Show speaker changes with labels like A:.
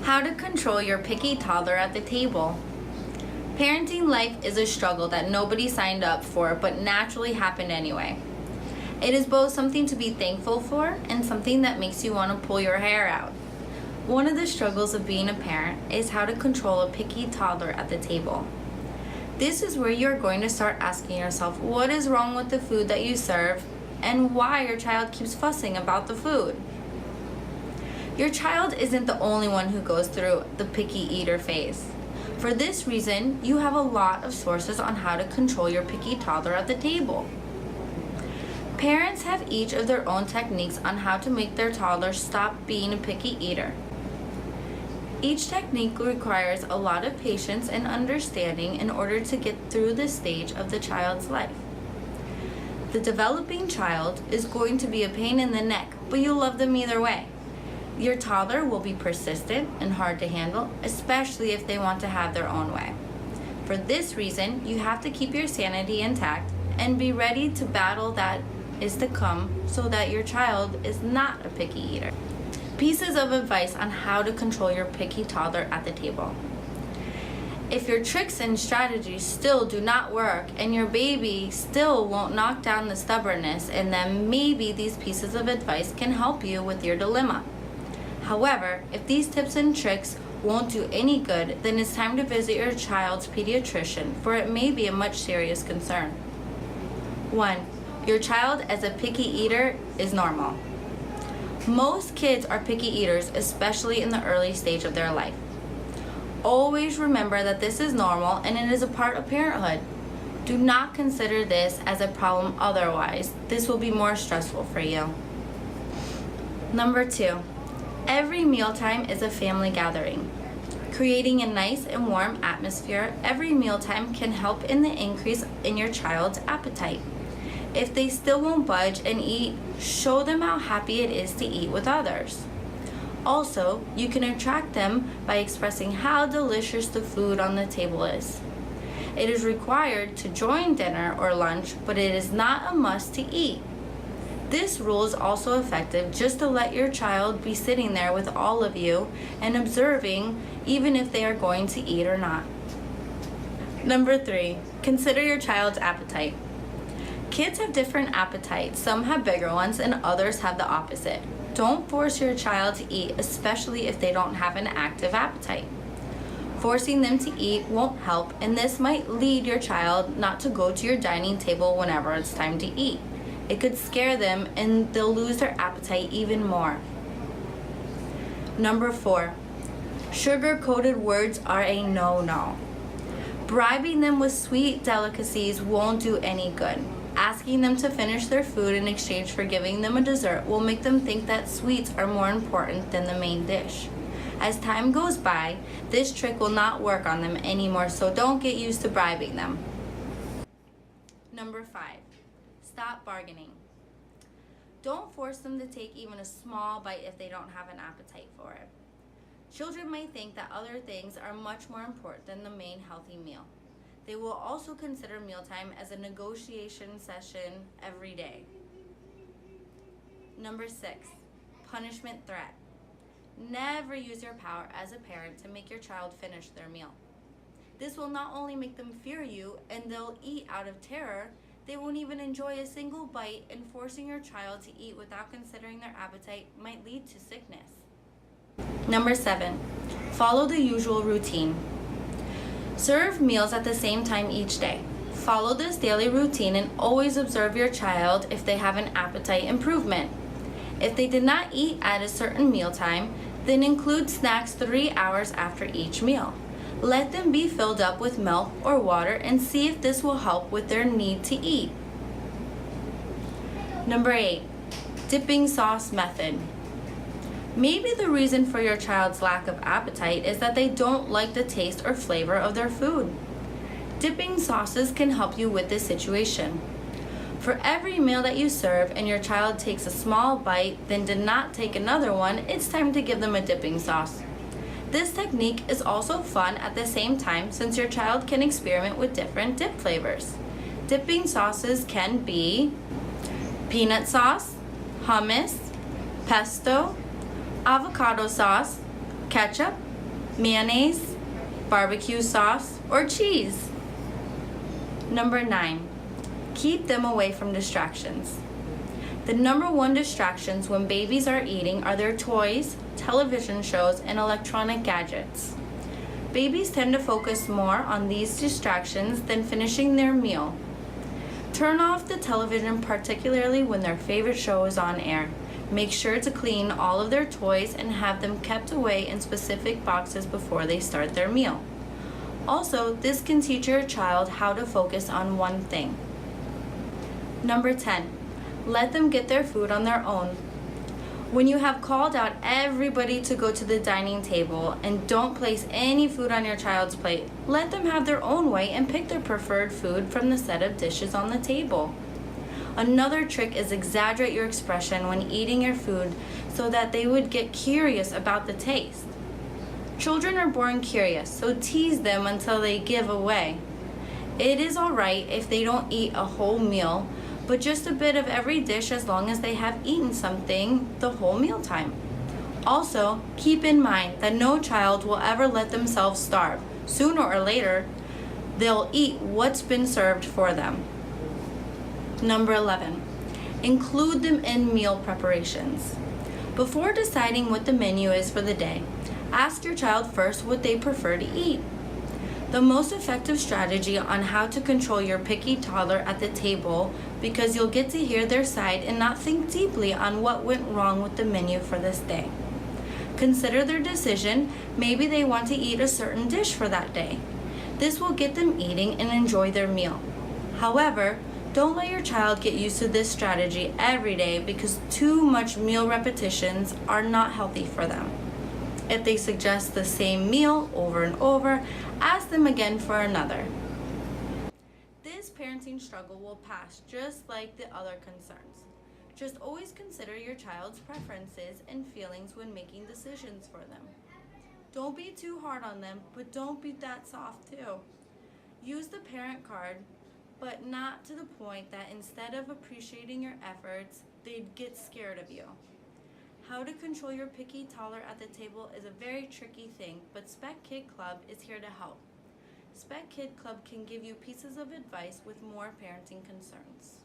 A: How to control your picky toddler at the table. Parenting life is a struggle that nobody signed up for but naturally happened anyway. It is both something to be thankful for and something that makes you want to pull your hair out. One of the struggles of being a parent is how to control a picky toddler at the table. This is where you're going to start asking yourself what is wrong with the food that you serve and why your child keeps fussing about the food. Your child isn't the only one who goes through the picky eater phase. For this reason, you have a lot of sources on how to control your picky toddler at the table. Parents have each of their own techniques on how to make their toddler stop being a picky eater. Each technique requires a lot of patience and understanding in order to get through this stage of the child's life. The developing child is going to be a pain in the neck, but you'll love them either way. Your toddler will be persistent and hard to handle, especially if they want to have their own way. For this reason, you have to keep your sanity intact and be ready to battle that is to come so that your child is not a picky eater. Pieces of advice on how to control your picky toddler at the table. If your tricks and strategies still do not work and your baby still won't knock down the stubbornness, and then maybe these pieces of advice can help you with your dilemma. However, if these tips and tricks won't do any good, then it's time to visit your child's pediatrician, for it may be a much serious concern. 1. Your child as a picky eater is normal. Most kids are picky eaters, especially in the early stage of their life. Always remember that this is normal and it is a part of parenthood. Do not consider this as a problem, otherwise this will be more stressful for you. Number 2. Every mealtime is a family gathering. Creating a nice and warm atmosphere every mealtime can help in the increase in your child's appetite. If they still won't budge and eat, show them how happy it is to eat with others. Also, you can attract them by expressing how delicious the food on the table is. It is required to join dinner or lunch, but it is not a must to eat. This rule is also effective just to let your child be sitting there with all of you and observing even if they are going to eat or not. Number 3, consider your child's appetite. Kids have different appetites. Some have bigger ones and others have the opposite. Don't force your child to eat, especially if they don't have an active appetite. Forcing them to eat won't help, and this might lead your child not to go to your dining table whenever it's time to eat. It could scare them and they'll lose their appetite even more. Number 4, sugar-coated words are a no-no. Bribing them with sweet delicacies won't do any good. Asking them to finish their food in exchange for giving them a dessert will make them think that sweets are more important than the main dish. As time goes by, this trick will not work on them anymore, so don't get used to bribing them. Number 5. Stop bargaining. Don't force them to take even a small bite if they don't have an appetite for it. Children may think that other things are much more important than the main healthy meal. They will also consider mealtime as a negotiation session every day. Number 6, punishment threat. Never use your power as a parent to make your child finish their meal. This will not only make them fear you and they'll eat out of terror, they won't even enjoy a single bite, and forcing your child to eat without considering their appetite might lead to sickness. Number 7, follow the usual routine. Serve meals at the same time each day. Follow this daily routine and always observe your child if they have an appetite improvement. If they did not eat at a certain mealtime, then include snacks 3 hours after each meal. Let them be filled up with milk or water and see if this will help with their need to eat. Number 8, dipping sauce method. Maybe the reason for your child's lack of appetite is that they don't like the taste or flavor of their food. Dipping sauces can help you with this situation. For every meal that you serve and your child takes a small bite, then did not take another one, it's time to give them a dipping sauce. This technique is also fun at the same time since your child can experiment with different dip flavors. Dipping sauces can be peanut sauce, hummus, pesto, avocado sauce, ketchup, mayonnaise, barbecue sauce, or cheese. Number 9, keep them away from distractions. The number one distractions when babies are eating are their toys, television shows, and electronic gadgets. Babies tend to focus more on these distractions than finishing their meal. Turn off the television, particularly when their favorite show is on air. Make sure to clean all of their toys and have them kept away in specific boxes before they start their meal. Also, this can teach your child how to focus on one thing. Number 10, let them get their food on their own. When you have called out everybody to go to the dining table and don't place any food on your child's plate, let them have their own way and pick their preferred food from the set of dishes on the table. Another trick is exaggerate your expression when eating your food so that they would get curious about the taste. Children are born curious, so tease them until they give away. It is alright if they don't eat a whole meal, but just a bit of every dish as long as they have eaten something the whole mealtime. Also, keep in mind that no child will ever let themselves starve. Sooner or later, they'll eat what's been served for them. Number 11, include them in meal preparations. Before deciding what the menu is for the day, ask your child first what they prefer to eat. The most effective strategy on how to control your picky toddler at the table, because you'll get to hear their side and not think deeply on what went wrong with the menu for this day. Consider their decision. Maybe they want to eat a certain dish for that day. This will get them eating and enjoy their meal. However, don't let your child get used to this strategy every day, because too much meal repetitions are not healthy for them. If they suggest the same meal over and over, ask them again for another. This parenting struggle will pass just like the other concerns. Just always consider your child's preferences and feelings when making decisions for them. Don't be too hard on them, but don't be that soft too. Use the parent card, but not to the point that instead of appreciating your efforts, they'd get scared of you. How to control your picky toddler at the table is a very tricky thing, but Spec Kid Club is here to help. Spec Kid Club can give you pieces of advice with more parenting concerns.